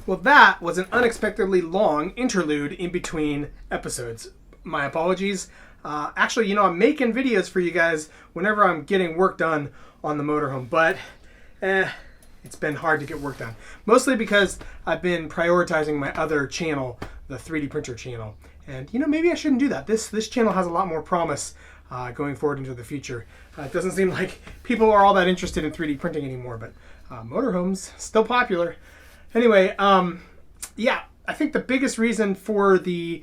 Well, that was an unexpectedly long interlude in between episodes. My apologies. Actually, I'm making videos for you guys whenever I'm getting work done on the motorhome, but it's been hard to get work done. Mostly because I've been prioritizing my other channel, the 3D printer channel. And, maybe I shouldn't do that. This channel has a lot more promise going forward into the future. It doesn't seem like people are all that interested in 3D printing anymore, but motorhomes, still popular. Anyway, yeah, I think the biggest reason for the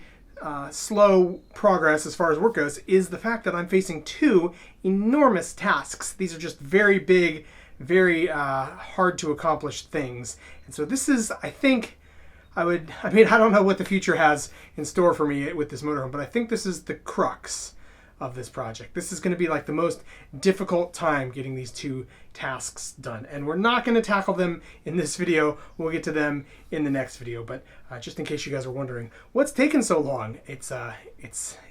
slow progress as far as work goes is the fact that I'm facing two enormous tasks. These are just very big, very hard to accomplish things. And so this is, I think, I don't know what the future has in store for me with this motorhome, but I think this is the crux of this project. This is going to be like the most difficult time getting these two tasks done. And we're not going to tackle them in this video. We'll get to them in the next video. But just in case you guys are wondering, what's taken so long? It's a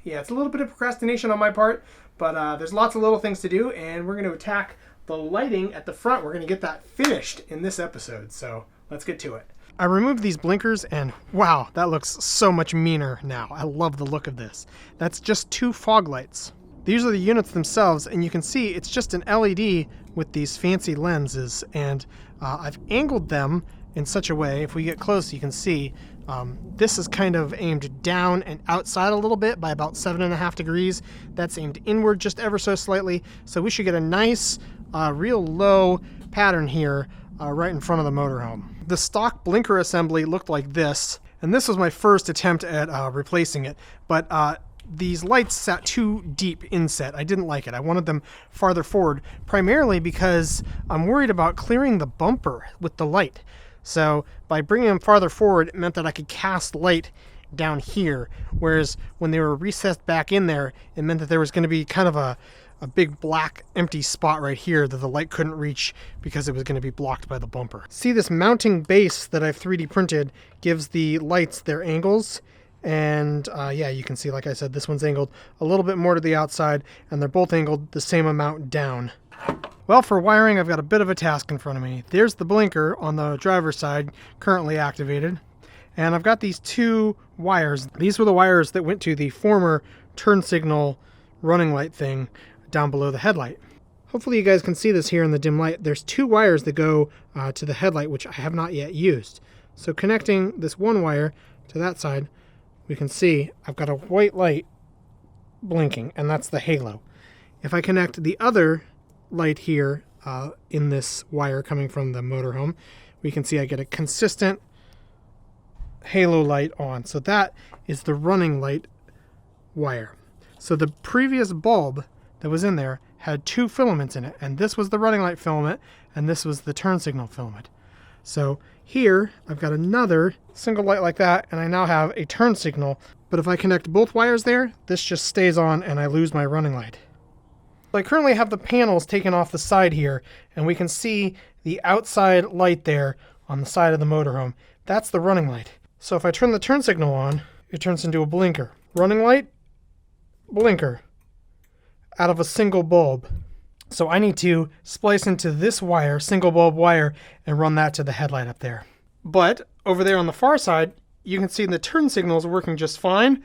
little bit of procrastination on my part, but there's lots of little things to do, and we're going to attack the lighting at the front. We're going to get that finished in this episode. So let's get to it. I removed these blinkers and wow, that looks so much meaner now. I love the look of this. That's just two fog lights. These are the units themselves, and you can see it's just an LED with these fancy lenses, and I've angled them in such a way, if we get close you can see, this is kind of aimed down and outside a little bit by about 7.5 degrees. That's aimed inward just ever so slightly, so we should get a nice, real low pattern here right in front of the motorhome. The stock blinker assembly looked like this, and this was my first attempt at replacing it, but these lights sat too deep inset. I didn't like it. I wanted them farther forward, primarily because I'm worried about clearing the bumper with the light. So by bringing them farther forward, it meant that I could cast light down here, whereas when they were recessed back in there, it meant that there was going to be kind of a big black empty spot right here that the light couldn't reach because it was going to be blocked by the bumper. See, this mounting base that I've 3D printed gives the lights their angles, and yeah, you can see, like I said, this one's angled a little bit more to the outside, and they're both angled the same amount down. Well, for wiring, I've got a bit of a task in front of me. There's the blinker on the driver's side, currently activated, and I've got these two wires. These were the wires that went to the former turn signal running light thing down below the headlight. Hopefully you guys can see this here in the dim light. There's two wires that go to the headlight, which I have not yet used. So connecting this one wire to that side, we can see I've got a white light blinking, and that's the halo. If I connect the other light here in this wire coming from the motorhome, we can see I get a consistent halo light on. So that is the running light wire. So the previous bulb that was in there had two filaments in it, and this was the running light filament, and this was the turn signal filament. So here I've got another single light like that, and I now have a turn signal, but if I connect both wires there, this just stays on and I lose my running light. I currently have the panels taken off the side here, and we can see the outside light there on the side of the motorhome. That's the running light. So if I turn the turn signal on, it turns into a blinker. Running light, blinker, out of a single bulb. So I need to splice into this wire, single bulb wire, and run that to the headlight up there. But over there on the far side, you can see the turn signal is working just fine,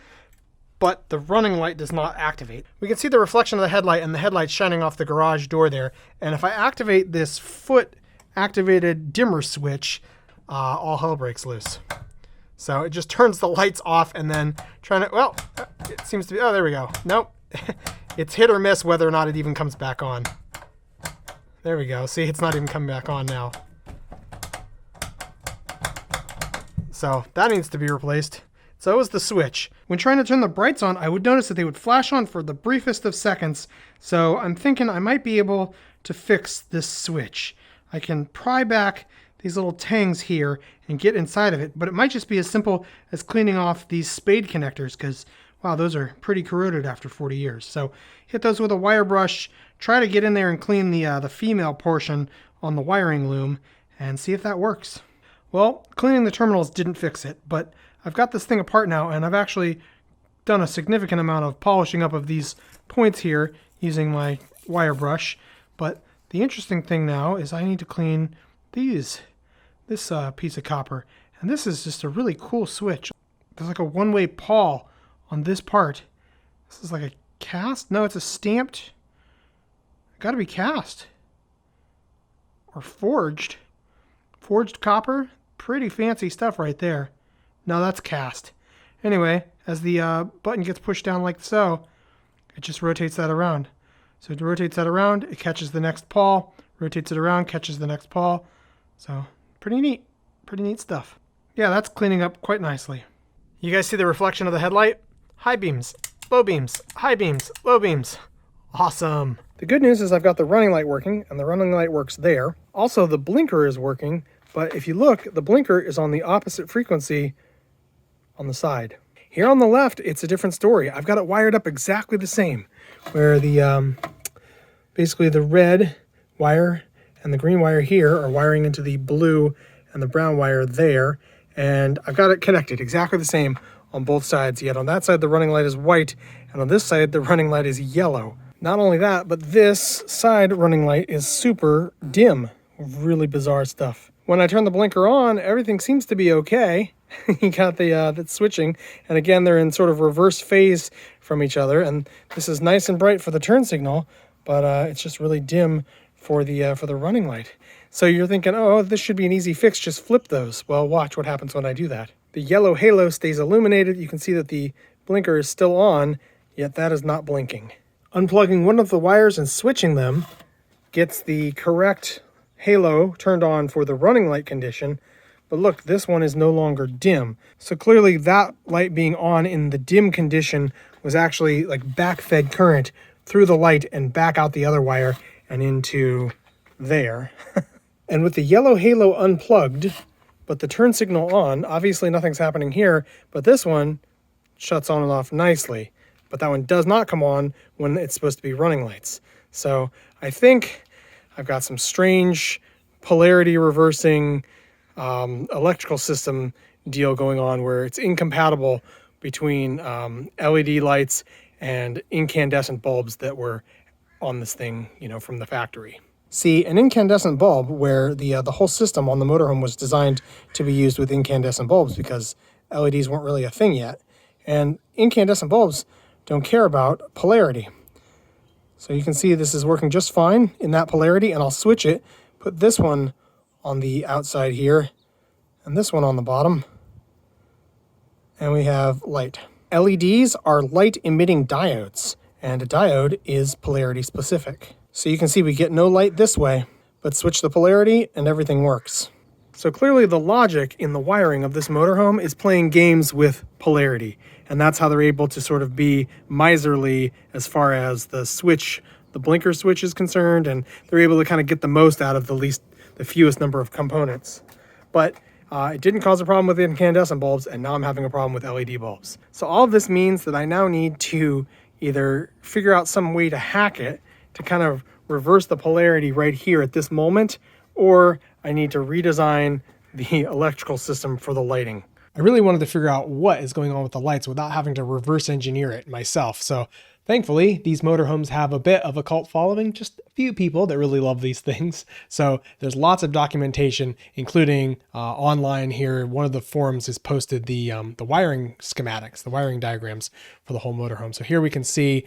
but the running light does not activate. We can see the reflection of the headlight, and the headlight shining off the garage door there. And if I activate this foot activated dimmer switch, all hell breaks loose. So it just turns the lights off, and then it seems to be, oh, there we go. Nope. It's hit or miss whether or not it even comes back on. There we go. See, it's not even coming back on now. So that needs to be replaced. So is the switch. When trying to turn the brights on, I would notice that they would flash on for the briefest of seconds. So I'm thinking I might be able to fix this switch. I can pry back these little tangs here and get inside of it, but it might just be as simple as cleaning off these spade connectors, because wow, those are pretty corroded after 40 years. So hit those with a wire brush, try to get in there and clean the female portion on the wiring loom, and see if that works. Well, cleaning the terminals didn't fix it, but I've got this thing apart now, and I've actually done a significant amount of polishing up of these points here using my wire brush. But the interesting thing now is I need to clean this piece of copper, And this is just a really cool switch. There's like a one-way pawl on this part. This is like a cast? No, it's a stamped. Gotta be cast. Or forged. Forged copper. Pretty fancy stuff right there. No, that's cast. Anyway, as the button gets pushed down like so, it just rotates that around. So it rotates that around, it catches the next pawl, rotates it around, catches the next pawl. So pretty neat. Pretty neat stuff. Yeah, that's cleaning up quite nicely. You guys see the reflection of the headlight? High beams, low beams, high beams, low beams. Awesome. The good news is I've got the running light working, and the running light works there. Also, the blinker is working, but if you look, the blinker is on the opposite frequency on the side. Here on the left, it's a different story. I've got it wired up exactly the same, where the basically the red wire and the green wire here are wiring into the blue and the brown wire there, and I've got it connected exactly the same on both sides. Yet on that side the running light is white, and on this side the running light is yellow. Not only that, but this side running light is super dim. Really bizarre stuff. When I turn the blinker on, everything seems to be okay. You got the switching, and again they're in sort of reverse phase from each other, and this is nice and bright for the turn signal, but it's just really dim for the running light. So you're thinking, oh, this should be an easy fix, just flip those. Well, watch what happens when I do that. The yellow halo stays illuminated. You can see that the blinker is still on, yet that is not blinking. Unplugging one of the wires and switching them gets the correct halo turned on for the running light condition. But look, this one is no longer dim. So clearly that light being on in the dim condition was actually like backfed current through the light and back out the other wire and into there. And with the yellow halo unplugged, but the turn signal on, obviously nothing's happening here, but this one shuts on and off nicely. But that one does not come on when it's supposed to be running lights. So I think I've got some strange polarity reversing electrical system deal going on where it's incompatible between LED lights and incandescent bulbs that were on this thing, you know, from the factory. See, an incandescent bulb where the whole system on the motorhome was designed to be used with incandescent bulbs because LEDs weren't really a thing yet. And incandescent bulbs don't care about polarity. So you can see this is working just fine in that polarity, and I'll switch it, put this one on the outside here, and this one on the bottom, and we have light. LEDs are light-emitting diodes, and a diode is polarity specific. So you can see we get no light this way, but switch the polarity and everything works. So clearly the logic in the wiring of this motorhome is playing games with polarity, and that's how they're able to sort of be miserly as far as the switch, the blinker switch is concerned, and they're able to kind of get the most out of the fewest number of components. But it didn't cause a problem with incandescent bulbs, and now I'm having a problem with LED bulbs. So all of this means that I now need to either figure out some way to hack it to kind of reverse the polarity right here at this moment, or I need to redesign the electrical system for the lighting. I really wanted to figure out what is going on with the lights without having to reverse engineer it myself. So thankfully, these motorhomes have a bit of a cult following, just a few people that really love these things. So there's lots of documentation, including online here. One of the forums has posted the wiring schematics, the wiring diagrams for the whole motorhome. So here we can see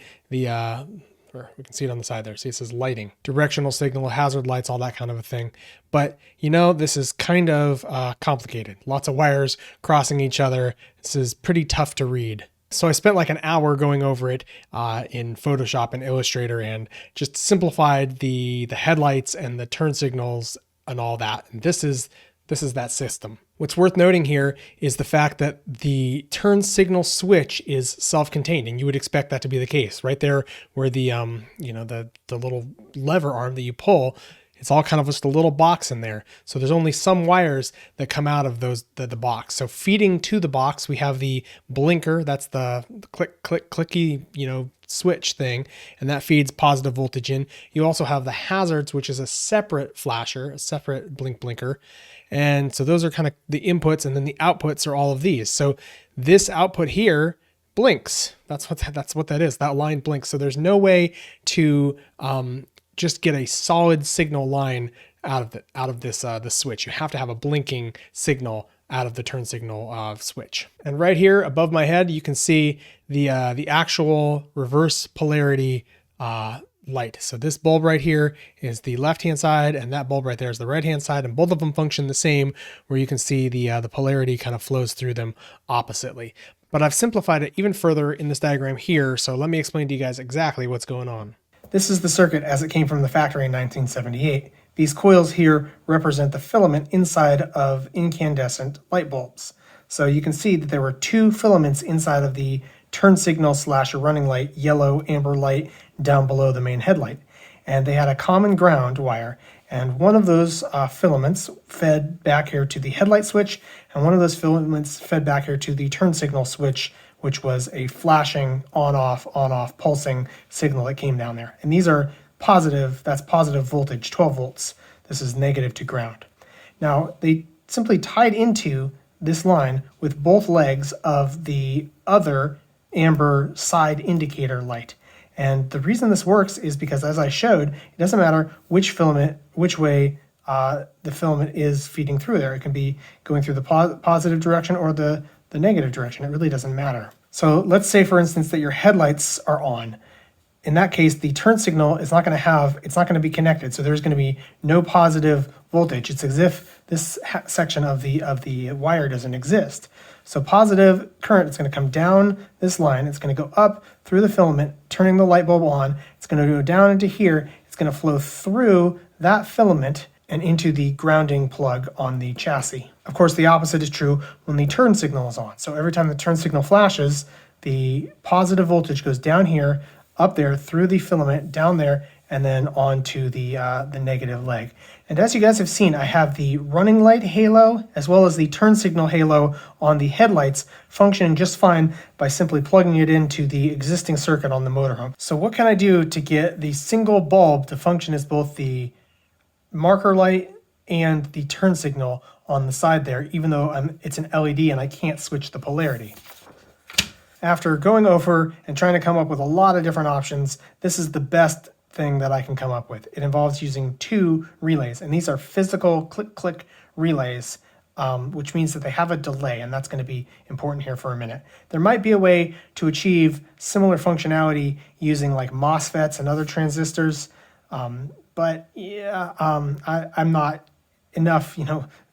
we can see it on the side there. See, it says lighting, directional signal, hazard lights, all that kind of a thing. But you know, this is kind of complicated. Lots of wires crossing each other. This is pretty tough to read. So I spent like an hour going over it in Photoshop and Illustrator and just simplified the headlights and the turn signals and all that. And this is that system. What's worth noting here is the fact that the turn signal switch is self-contained, and you would expect that to be the case. Right there where the the little lever arm that you pull, it's all kind of just a little box in there. So there's only some wires that come out of the box. So feeding to the box, we have the blinker. That's the clicky, switch thing, and that feeds positive voltage in. You also have the hazards, which is a separate flasher, a separate blinker. And so those are kind of the inputs, and then the outputs are all of these. So this output here blinks. That's what that is. That line blinks. So there's no way to just get a solid signal line out of this the switch. You have to have a blinking signal out of the turn signal switch. And right here above my head, you can see the actual reverse polarity light. So this bulb right here is the left-hand side, and that bulb right there is the right-hand side, and both of them function the same, where you can see the polarity kind of flows through them oppositely. But I've simplified it even further in this diagram here, so let me explain to you guys exactly what's going on. This is the circuit as it came from the factory in 1978. These coils here represent the filament inside of incandescent light bulbs. So you can see that there were two filaments inside of the turn signal / running light, yellow amber light down below the main headlight. And they had a common ground wire, and one of those filaments fed back here to the headlight switch, and one of those filaments fed back here to the turn signal switch, which was a flashing on-off pulsing signal that came down there. And these are positive, that's positive voltage, 12 volts. This is negative to ground. Now, they simply tied into this line with both legs of the other amber side indicator light. And the reason this works is because, as I showed, it doesn't matter which way the filament is feeding through there. It can be going through the positive direction or the negative direction. It really doesn't matter. So let's say, for instance, that your headlights are on. In that case, the turn signal is not going to be connected. So there's going to be no positive voltage. It's as if this section of the wire doesn't exist. So positive current is going to come down this line. It's going to go up through the filament, turning the light bulb on. It's going to go down into here. It's going to flow through that filament and into the grounding plug on the chassis. Of course, the opposite is true when the turn signal is on. So every time the turn signal flashes, the positive voltage goes down here, up there, through the filament, down there, and then onto the negative leg. And as you guys have seen, I have the running light halo as well as the turn signal halo on the headlights functioning just fine by simply plugging it into the existing circuit on the motorhome. So what can I do to get the single bulb to function as both the marker light and the turn signal on the side there, even though it's an LED and I can't switch the polarity? After going over and trying to come up with a lot of different options, this is the best thing that I can come up with. It involves using two relays, and these are physical click-click relays, which means that they have a delay, and that's going to be important here for a minute. There might be a way to achieve similar functionality using like MOSFETs and other transistors, but yeah, I'm not enough,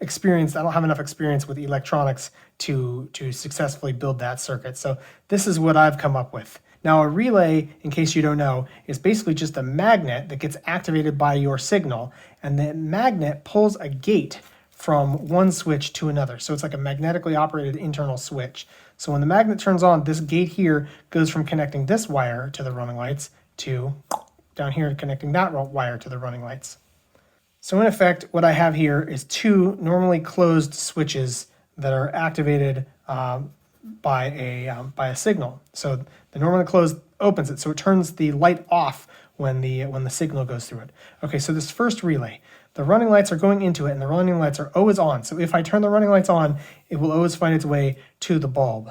experience. I don't have enough experience with electronics to successfully build that circuit. So this is what I've come up with. Now, a relay, in case you don't know, is basically just a magnet that gets activated by your signal, and the magnet pulls a gate from one switch to another. So it's like a magnetically operated internal switch. So when the magnet turns on, this gate here goes from connecting this wire to the running lights to down here connecting that wire to the running lights. So in effect, what I have here is two normally closed switches that are activated by a signal. So the normally closed opens it, so it turns the light off when the signal goes through it. Okay, so this first relay, the running lights are going into it, and the running lights are always on. So if I turn the running lights on, it will always find its way to the bulb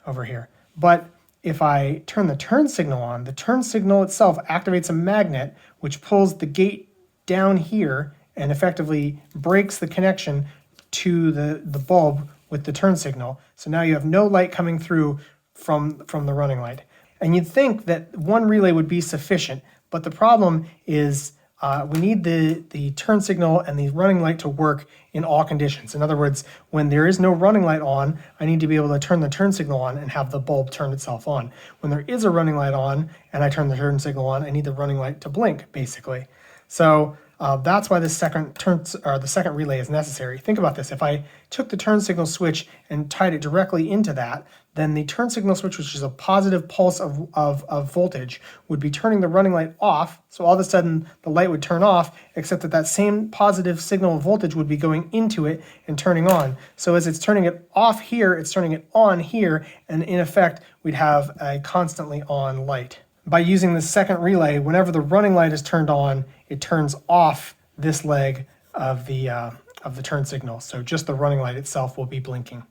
over here. But if I turn the turn signal on, the turn signal itself activates a magnet which pulls the gate down here and effectively breaks the connection to the bulb with the turn signal. So now you have no light coming through from the running light. And you'd think that one relay would be sufficient, but the problem is we need the turn signal and the running light to work in all conditions. In other words, when there is no running light on, I need to be able to turn the turn signal on and have the bulb turn itself on. When there is a running light on and I turn the turn signal on, I need the running light to blink, basically. So that's why the second relay is necessary. Think about this. If I took the turn signal switch and tied it directly into that, then the turn signal switch, which is a positive pulse of voltage, would be turning the running light off. So all of a sudden the light would turn off, except that same positive signal of voltage would be going into it and turning on. So as it's turning it off here, it's turning it on here, and in effect, we'd have a constantly on light. By using the second relay, whenever the running light is turned on, it turns off this leg of the turn signal. So just the running light itself will be blinking.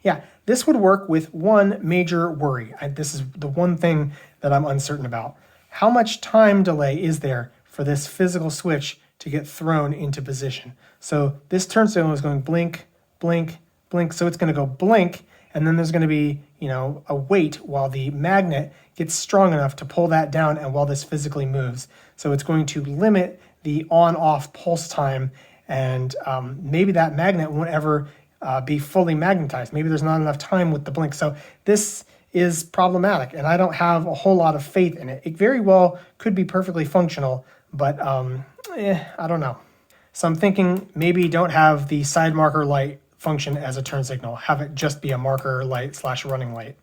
Yeah, this would work with one major worry. This is the one thing that I'm uncertain about. How much time delay is there for this physical switch to get thrown into position? So this turn signal is going blink, blink, blink. So it's going to go blink, and then there's going to be, you know, a wait while the magnet gets strong enough to pull that down and while this physically moves. So it's going to limit the on-off pulse time, and maybe that magnet won't ever be fully magnetized. Maybe there's not enough time with the blink. So this is problematic, and I don't have a whole lot of faith in it. It very well could be perfectly functional, but I don't know. So I'm thinking maybe don't have the side marker light function as a turn signal. Have it just be a marker light / running light.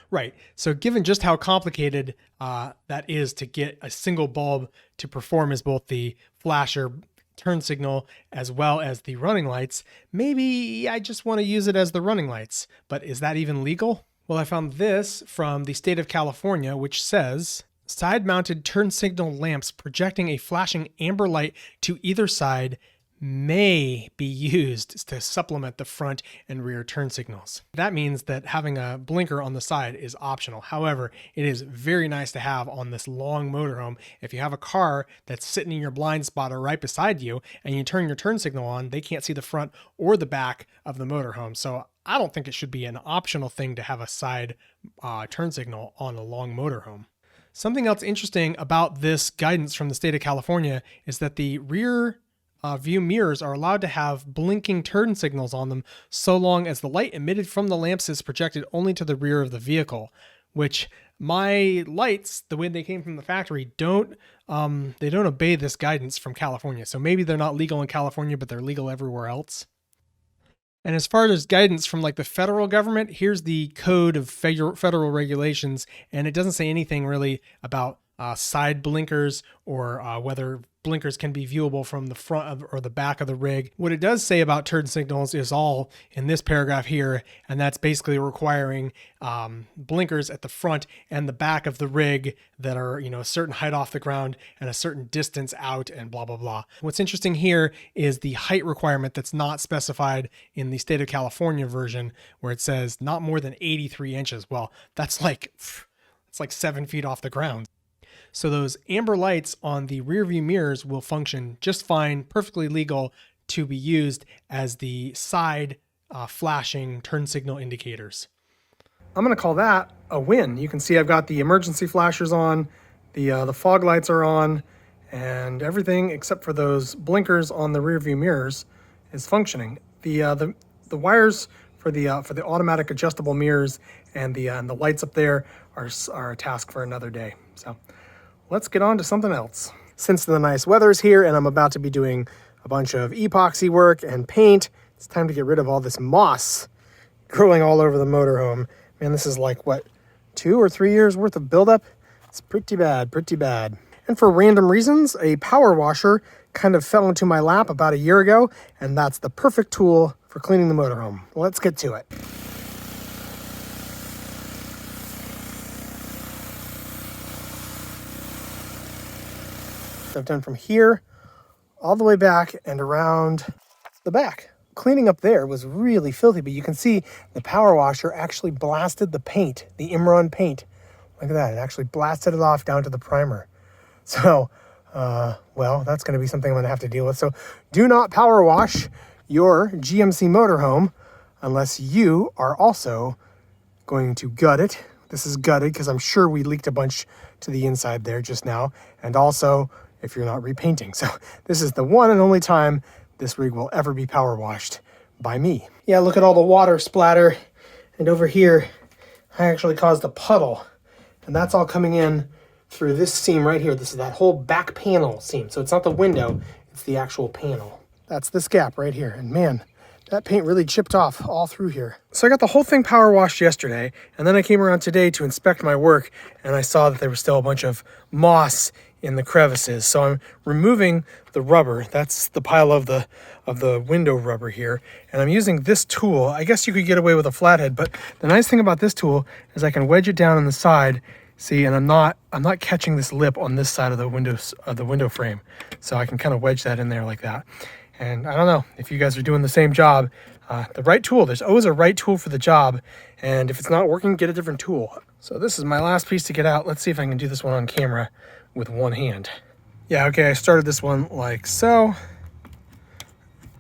Right. So given just how complicated that is to get a single bulb to perform as both the flasher turn signal as well as the running lights, maybe I just want to use it as the running lights. But is that even legal? Well, I found this from the state of California, which says side-mounted turn signal lamps projecting a flashing amber light to either side may be used to supplement the front and rear turn signals. That means that having a blinker on the side is optional. However, it is very nice to have on this long motorhome. If you have a car that's sitting in your blind spot or right beside you and you turn your turn signal on, they can't see the front or the back of the motorhome. So I don't think it should be an optional thing to have a side turn signal on a long motorhome. Something else interesting about this guidance from the state of California is that the rear view mirrors are allowed to have blinking turn signals on them so long as the light emitted from the lamps is projected only to the rear of the vehicle, which my lights, the way they came from the factory, don't obey this guidance from California. So maybe they're not legal in California, but they're legal everywhere else. And as far as guidance from like the federal government, here's the code of federal regulations, and it doesn't say anything really about side blinkers or whether blinkers can be viewable from the front or the back of the rig. What it does say about turn signals is all in this paragraph here, and that's basically requiring blinkers at the front and the back of the rig that are, you know, a certain height off the ground and a certain distance out and blah, blah, blah. What's interesting here is the height requirement that's not specified in the state of California version, where it says not more than 83 inches. Well, it's like 7 feet off the ground. So those amber lights on the rear view mirrors will function just fine, perfectly legal to be used as the side flashing turn signal indicators. I'm going to call that a win. You can see I've got the emergency flashers on, the fog lights are on, and everything except for those blinkers on the rear view mirrors is functioning. The wires for the automatic adjustable mirrors and the lights up there are a task for another day. So let's get on to something else. Since the nice weather's here and I'm about to be doing a bunch of epoxy work and paint, it's time to get rid of all this moss growing all over the motorhome. Man, this is like, what, 2 or 3 years worth of buildup? It's pretty bad, pretty bad. And for random reasons, a power washer kind of fell into my lap about a year ago, and that's the perfect tool for cleaning the motorhome. Let's get to it. I've done from here all the way back and around the back. Cleaning up there was really filthy, but you can see the power washer actually blasted the paint, the Imron paint. Look at that, it actually blasted it off down to the primer. So, well, that's going to be something I'm going to have to deal with. So do not power wash your GMC motorhome unless you are also going to gut it. This is gutted because I'm sure we leaked a bunch to the inside there just now. And also, if you're not repainting. So this is the one and only time this rig will ever be power washed by me. Yeah, look at all the water splatter. And over here, I actually caused a puddle. And that's all coming in through this seam right here. This is that whole back panel seam. So it's not the window, it's the actual panel. That's this gap right here. And man, that paint really chipped off all through here. So I got the whole thing power washed yesterday, and then I came around today to inspect my work, and I saw that there was still a bunch of moss in the crevices. So I'm removing the rubber. That's the pile of the window rubber here. And I'm using this tool. I guess you could get away with a flathead, but the nice thing about this tool is I can wedge it down on the side. See, and I'm not catching this lip on this side of the window frame. So I can kind of wedge that in there like that. And I don't know if you guys are doing the same job. The right tool, there's always a right tool for the job. And if it's not working, get a different tool. So this is my last piece to get out. Let's see if I can do this one on camera with one hand. Yeah, okay, I started this one like so.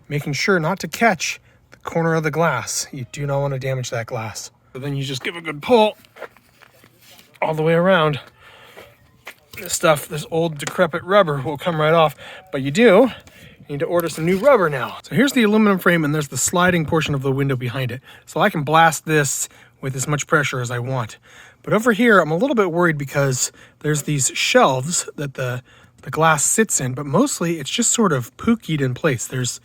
Making sure not to catch the corner of the glass. You do not want to damage that glass. So then you just give a good pull all the way around. This old decrepit rubber will come right off, but you need to order some new rubber now. So here's the aluminum frame, and there's the sliding portion of the window behind it. So I can blast this with as much pressure as I want. But over here, I'm a little bit worried because there's these shelves that the glass sits in, but mostly it's just sort of pookied in place. There's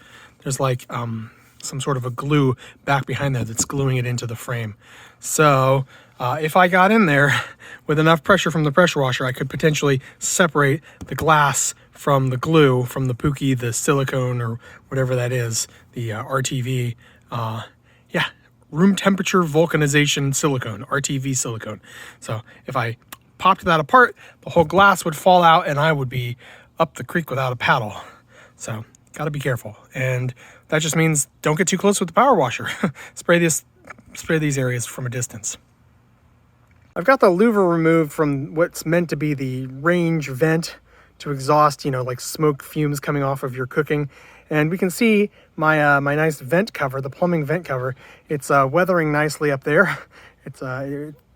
like some sort of a glue back behind there that's gluing it into the frame. So if I got in there with enough pressure from the pressure washer, I could potentially separate the glass from the glue, from the pookie, the silicone, or whatever that is, the RTV. Yeah, room temperature vulcanization silicone, RTV silicone. So if I popped that apart, the whole glass would fall out and I would be up the creek without a paddle. So got to be careful. And that just means don't get too close with the power washer. Spray these areas from a distance. I've got the louver removed from what's meant to be the range vent to exhaust, like smoke fumes coming off of your cooking. And we can see my my nice vent cover, the plumbing vent cover. It's weathering nicely up there. It's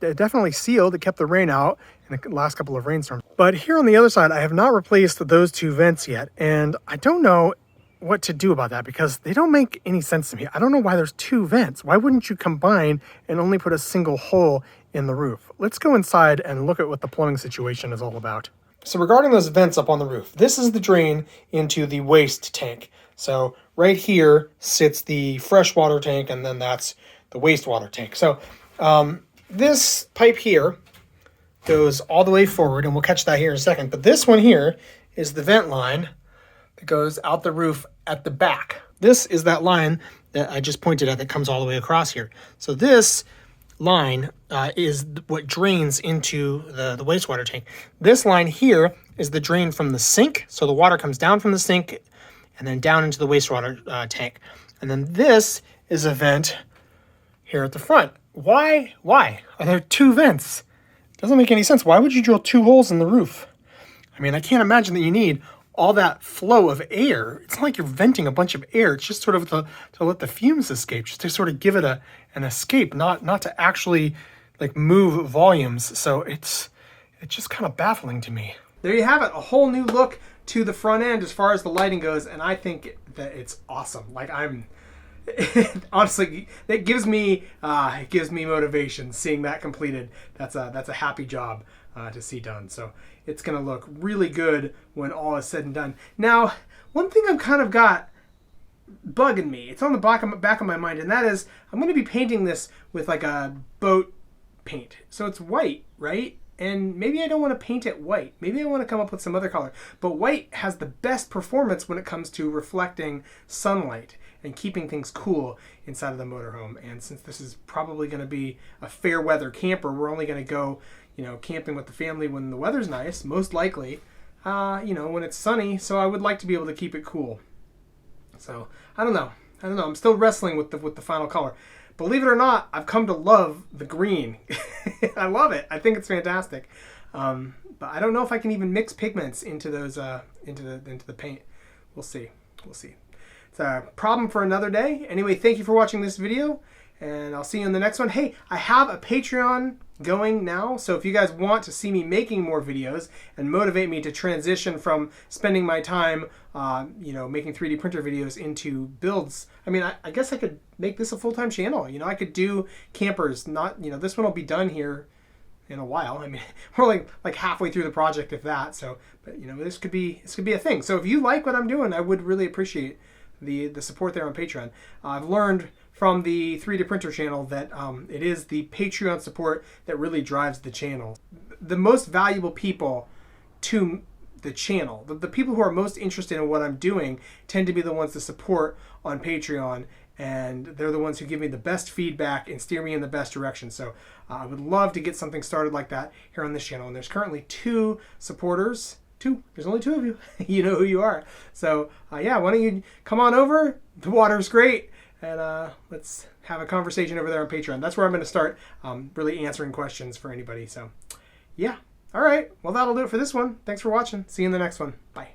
definitely sealed. It kept the rain out in the last couple of rainstorms. But here on the other side, I have not replaced those two vents yet. And I don't know what to do about that because they don't make any sense to me. I don't know why there's two vents. Why wouldn't you combine and only put a single hole in the roof? Let's go inside and look at what the plumbing situation is all about. So regarding those vents up on the roof, this is the drain into the waste tank. So right here sits the freshwater tank, and then that's the wastewater tank. So this pipe here goes all the way forward, and we'll catch that here in a second. But this one here is the vent line that goes out the roof at the back. This is that line that I just pointed at that comes all the way across here. So this line is what drains into the wastewater tank. This line here is the drain from the sink. So the water comes down from the sink and then down into the wastewater tank. And then this is a vent here at the front. Why are there two vents? Doesn't make any sense. Why would you drill two holes in the roof? I mean, I can't imagine that you need all that flow of air. It's not like you're venting a bunch of air. It's just sort of to let the fumes escape, just to sort of give it an escape, not to actually like move volumes. So it's just kind of baffling to me. There you have it, a whole new look to the front end as far as the lighting goes, and I think that it's awesome. Like honestly, it gives me motivation seeing that completed. That's a happy job to see done. So it's gonna look really good when all is said and done. Now, one thing I've kind of got bugging me, it's on the back of my mind, and that is I'm gonna be painting this with like a boat paint. So it's white, right? And maybe I don't want to paint it white. Maybe I want to come up with some other color. But white has the best performance when it comes to reflecting sunlight and keeping things cool inside of the motorhome. And since this is probably going to be a fair weather camper, we're only going to go, camping with the family when the weather's nice, most likely, when it's sunny. So I would like to be able to keep it cool. So I don't know. I'm still wrestling with the final color. Believe it or not, I've come to love the green. I love it. I think it's fantastic. But I don't know if I can even mix pigments into those into the paint. We'll see. It's a problem for another day. Anyway, thank you for watching this video, and I'll see you in the next one. Hey, I have a Patreon going now, so if you guys want to see me making more videos and motivate me to transition from spending my time making 3D printer videos into builds, I mean, I guess I could make this a full-time channel. I could do campers. Not, this one will be done here in a while. I mean, we're like halfway through the project, if that. So, but this could be a thing. So if you like what I'm doing, I would really appreciate the support there on Patreon. I've learned from the 3D printer channel that it is the Patreon support that really drives the channel. The most valuable people to the channel, the people who are most interested in what I'm doing, tend to be the ones to support on Patreon, and they're the ones who give me the best feedback and steer me in the best direction. So I would love to get something started like that here on this channel. And there's currently 2 supporters. There's only 2 of you. You know who you are. So yeah, why don't you come on over? The water's great, and let's have a conversation over there on Patreon. That's where I'm going to start really answering questions for anybody. So yeah. All right. Well, that'll do it for this one. Thanks for watching. See you in the next one. Bye.